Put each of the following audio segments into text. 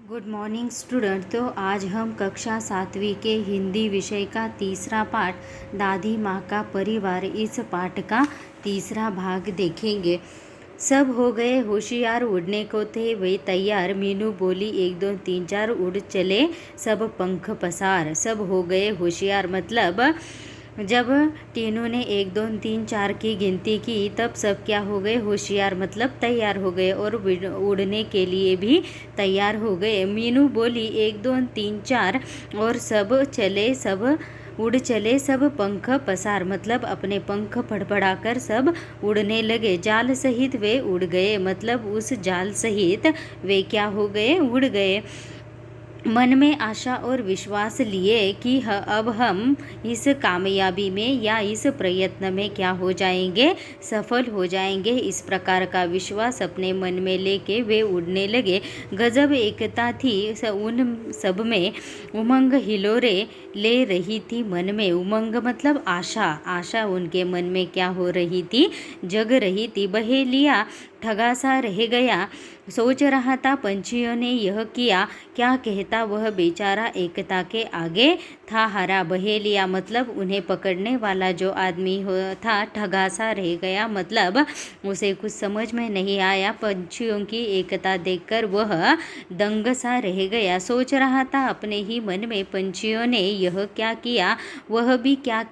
Good morning student. तो आज हम कक्षा 7वीं के हिंदी विषय का तीसरा पाठ दादी माँ का परिवार, इस पाठ का तीसरा भाग देखेंगे। सब हो गए होशियार, उड़ने को थे वे तैयार। मीनू बोली 1 2 3 4 उड़ चले सब पंख पसार। सब हो गए होशियार मतलब जब टीनू ने 1 2 3 4 की गिनती की तब सब क्या हो गए, होशियार मतलब तैयार हो गए और उड़ने के लिए भी तैयार हो गए। मीनू बोली 1 2 3 4 और सब चले सब उड़ चले सब पंख पसार मतलब अपने पंख फड़फड़ाकर सब उड़ने लगे। जाल सहित वे उड़ गए मतलब उस जाल सहित वे क्या हो गए, उड़ गए। मन में आशा और विश्वास लिए कि अब हम इस कामयाबी में या इस प्रयत्न में क्या हो जाएंगे, सफल हो जाएंगे। इस प्रकार का विश्वास अपने मन में लेके वे उड़ने लगे। गजब एकता थी उन सब में, उमंग हिलोरे ले रही थी मन में। उमंग मतलब आशा, आशा उनके मन में क्या हो रही थी, जग रही थी। बहेलिया ठगा सा रह गया, सोच रहा था पंछियों ने यह किया, क्या कहता वह बेचारा एकता के आगे था हारा। बहेलिया मतलब उन्हें पकड़ने वाला जो आदमी था, ठगा सा रह गया मतलब उसे कुछ समझ में नहीं आया। पंछियों की एकता देखकर वह दंग सा रह गया। सोच रहा था अपने ही मन में पंछियों ने यह क्या किया, वह भी क्या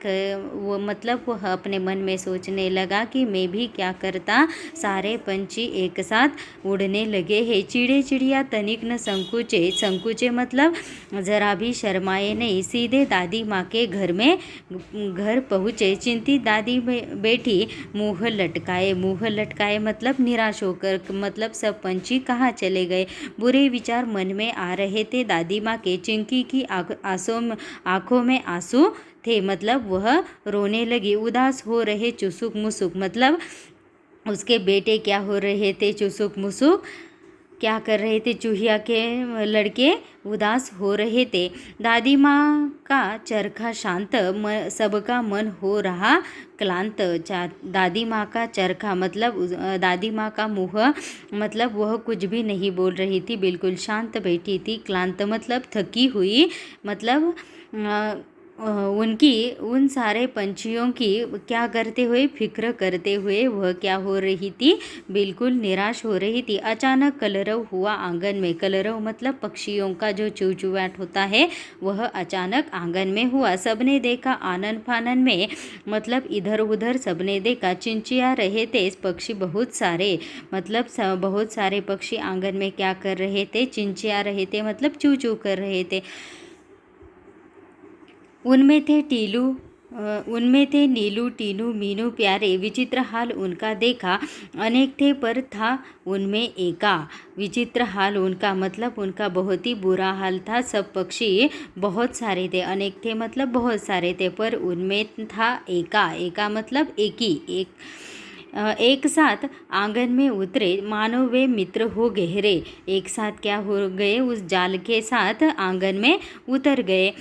वो मतलब वह अपने मन में सोचने लगा कि मैं भी क्या करता। सारे पंछी एक साथ उड़ने लगे हैं। चिड़े चिड़िया तनिक न संकुचे, संकुचे मतलब जरा भी शर्माए नहीं, सीधे दादी माँ के घर पहुँचे। चिंतित दादी बैठी मुँह लटकाए, मुँह लटकाए मतलब निराश होकर, मतलब सब पंछी कहाँ चले गए, बुरे विचार मन में आ रहे थे दादी माँ के। चिंकी की आंखों में आंसू थे मतलब वह रोने लगी। उदास हो रहे चुसुक मुसुक मतलब उसके बेटे क्या हो रहे थे, चुसुक मुसुक क्या कर रहे थे, चूहिया के लड़के उदास हो रहे थे। दादी माँ का चरखा शांत, सबका मन हो रहा क्लांत। दादी माँ का चरखा मतलब दादी माँ का मुँह मतलब वह कुछ भी नहीं बोल रही थी, बिल्कुल शांत बैठी थी। क्लांत मतलब थकी हुई, मतलब उनकी उन सारे पंछियों की क्या करते हुए, फिक्र करते हुए वह क्या हो रही थी, बिल्कुल निराश हो रही थी। अचानक कलरव हुआ आंगन में। कलरव मतलब पक्षियों का जो चूचुआट होता है वह अचानक आंगन में हुआ। सबने देखा आनन फानन में मतलब इधर उधर सबने देखा। चिंचिया रहे थे पक्षी बहुत सारे, मतलब बहुत सारे पक्षी आंगन में क्या कर रहे थे, चिंचिया रहे थे मतलब चू चू कर रहे थे। उनमें थे नीलू टीनू मीनू प्यारे। विचित्र हाल उनका देखा, अनेक थे पर था उनमें एका। विचित्र हाल उनका मतलब उनका बहुत ही बुरा हाल था। सब पक्षी बहुत सारे थे, अनेक थे मतलब बहुत सारे थे, पर उनमें था एका। एका मतलब एक साथ आंगन में उतरे, मानो वे मित्र हो गहरे। एक साथ क्या हो गए, उस जाल के साथ आंगन में उतर गए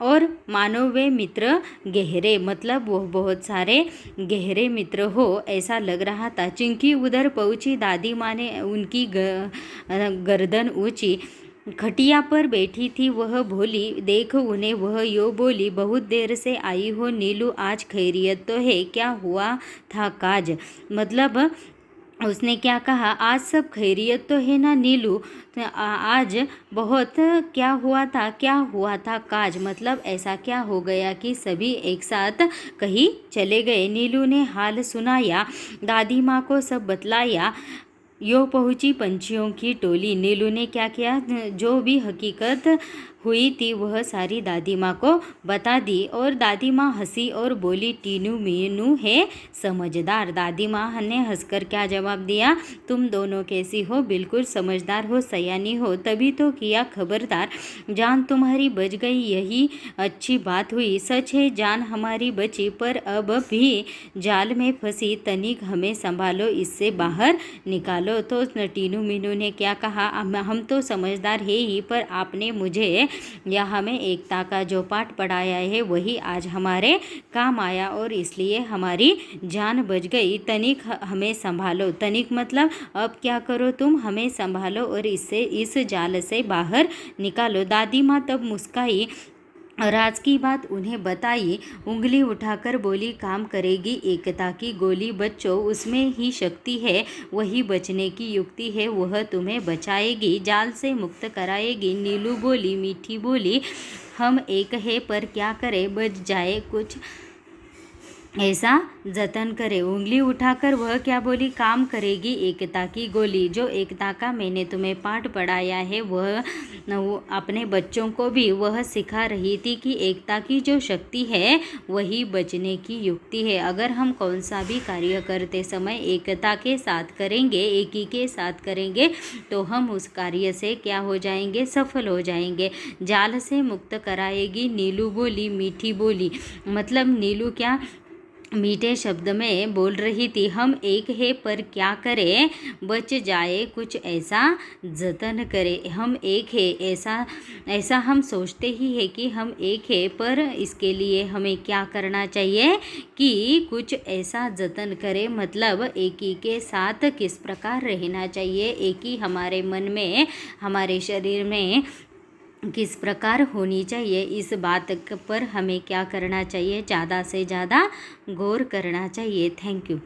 और मानो वे मित्र गहरे मतलब वो बहुत सारे गहरे मित्र हो ऐसा लग रहा था। चिंकी उधर पहुंची, दादी माँ ने उनकी गर्दन ऊंची खटिया पर बैठी थी, वह भोली देख उन्हें वह यो बोली, बहुत देर से आई हो नीलू, आज खैरियत तो है, क्या हुआ था काज, मतलब उसने क्या कहा, आज सब खैरियत तो है ना नीलू, आज बहुत क्या हुआ था काज, मतलब ऐसा क्या हो गया कि सभी एक साथ कहीं चले गए। नीलू ने हाल सुनाया, दादी माँ को सब बतलाया। यो पहुंची पंछियों की टोली। नीलू ने क्या किया, जो भी हकीकत हुई थी वह सारी दादी माँ को बता दी और दादी माँ हंसी और बोली, टीनू मीनू है समझदार। दादी माँ ने हंसकर क्या जवाब दिया, तुम दोनों कैसी हो, बिल्कुल समझदार हो, सयानी हो, तभी तो किया खबरदार। जान तुम्हारी बच गई, यही अच्छी बात हुई। सच है जान हमारी बची, पर अब भी जाल में फंसी, तनिक हमें संभालो, इससे बाहर निकालो। तो टीनू मीनू ने क्या कहा, हम तो समझदार है ही, पर आपने मुझे या हमें एकता का जो पाठ पढ़ाया है वही आज हमारे काम आया और इसलिए हमारी जान बच गई। तनिक हमें संभालो, तनिक मतलब अब क्या करो तुम, हमें संभालो और इस जाल से बाहर निकालो। दादी माँ तब मुस्काई, राज की बात उन्हें बताई, उंगली उठाकर बोली, काम करेगी एकता की गोली। बच्चों, उसमें ही शक्ति है, वही बचने की युक्ति है, वह तुम्हें बचाएगी, जाल से मुक्त कराएगी। नीलू बोली, मीठी बोली, हम एक है पर क्या करें, बच जाए कुछ ऐसा जतन करे। उंगली उठाकर वह क्या बोली, काम करेगी एकता की गोली। जो एकता का मैंने तुम्हें पाठ पढ़ाया है वह अपने बच्चों को भी वह सिखा रही थी कि एकता की जो शक्ति है वही बचने की युक्ति है। अगर हम कौन सा भी कार्य करते समय एकता के साथ करेंगे, एकी के साथ करेंगे तो हम उस कार्य से क्या हो जाएंगे, सफल हो जाएंगे। जाल से मुक्त कराएगी, नीलू बोली, मीठी बोली। मतलब नीलू क्या मीठे शब्द में बोल रही थी, हम एक है पर क्या करें, बच जाए कुछ ऐसा जतन करें। हम एक है ऐसा हम सोचते ही है कि हम एक है, पर इसके लिए हमें क्या करना चाहिए कि कुछ ऐसा जतन करें। मतलब एक ही के साथ किस प्रकार रहना चाहिए, एक ही हमारे मन में, हमारे शरीर में किस प्रकार होनी चाहिए, इस बात पर हमें क्या करना चाहिए, ज़्यादा से ज़्यादा गौर करना चाहिए। Thank you.